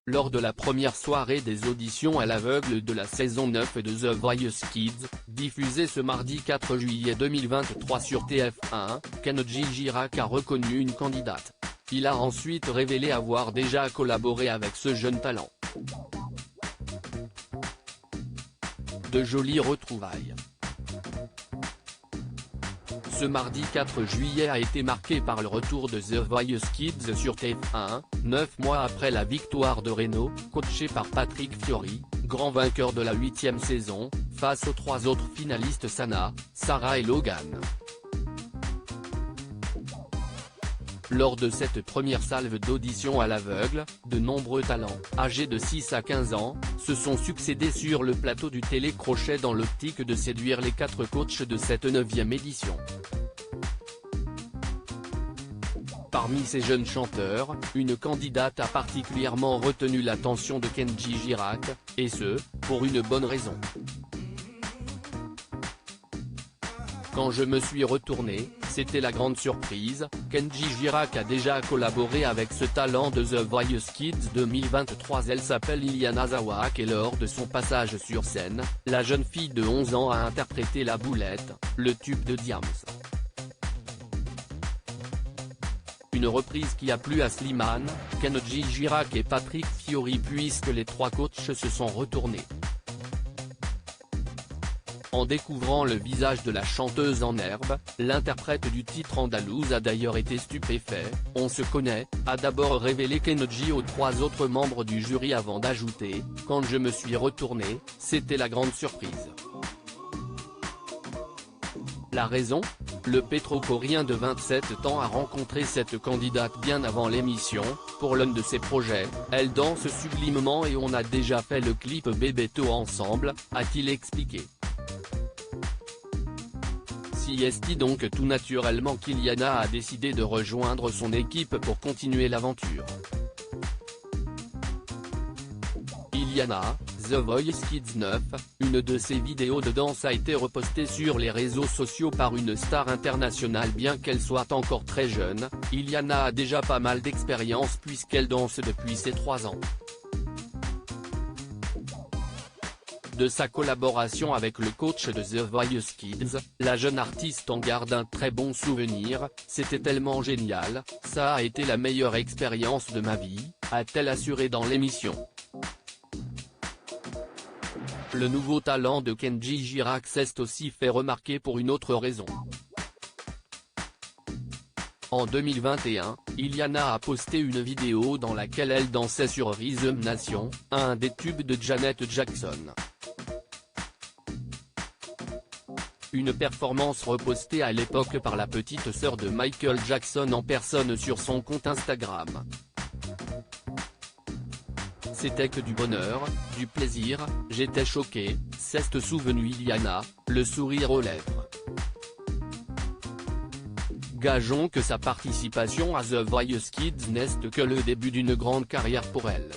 Lors de la première soirée des auditions à l'aveugle de la saison 9 de The Voice Kids, diffusée ce mardi 4 juillet 2023 sur TF1, Kenji Girac a reconnu une candidate. Il a ensuite révélé avoir déjà collaboré avec ce jeune talent. De jolies retrouvailles. Ce mardi 4 juillet a été marqué par le retour de The Voice Kids sur TF1, 9 mois après la victoire de Reno, coaché par Patrick Fiori, grand vainqueur de la 8e saison, face aux 3 autres finalistes Sana, Sarah et Logan. Lors de cette première salve d'audition à l'aveugle, de nombreux talents, âgés de 6 à 15 ans, se sont succédés sur le plateau du télécrochet dans l'optique de séduire les 4 coachs de cette 9e édition. Parmi ces jeunes chanteurs, une candidate a particulièrement retenu l'attention de Kenji Girac, et ce, pour une bonne raison. Quand je me suis retourné, c'était la grande surprise, Kenji Girac a déjà collaboré avec ce talent de The Voice Kids 2023. Elle s'appelle Iliana Zawak et lors de son passage sur scène, la jeune fille de 11 ans a interprété La Boulette, le tube de Diams. Une reprise qui a plu à Slimane, Kenji Girac et Patrick Fiori puisque les 3 coachs se sont retournés. En découvrant le visage de la chanteuse en herbe, l'interprète du titre andalouse a d'ailleurs été stupéfait. « On se connaît », a d'abord révélé Kenji aux 3 autres membres du jury avant d'ajouter « Quand je me suis retourné, c'était la grande surprise ». La raison ? Le pétro-coréen de 27 ans a rencontré cette candidate bien avant l'émission, pour l'un de ses projets, elle danse sublimement et on a déjà fait le clip Bebeto ensemble, a-t-il expliqué. Si est donc tout naturellement qu'Iliana a décidé de rejoindre son équipe pour continuer l'aventure. Iliana, The Voice Kids 9, une de ses vidéos de danse a été repostée sur les réseaux sociaux par une star internationale. Bien qu'elle soit encore très jeune, Iliana a déjà pas mal d'expérience puisqu'elle danse depuis ses 3 ans. De sa collaboration avec le coach de The Voice Kids, la jeune artiste en garde un très bon souvenir. « C'était tellement génial, ça a été la meilleure expérience de ma vie », a-t-elle assuré dans l'émission. Le nouveau talent de Kenji Girac s'est aussi fait remarquer pour une autre raison. En 2021, Iliana a posté une vidéo dans laquelle elle dansait sur Rhythm Nation, un des tubes de Janet Jackson. Une performance repostée à l'époque par la petite sœur de Michael Jackson en personne sur son compte Instagram. C'était que du bonheur, du plaisir, j'étais choquée, s'est souvenu Iliana, le sourire aux lèvres. Gageons que sa participation à The Voice Kids n'est que le début d'une grande carrière pour elle.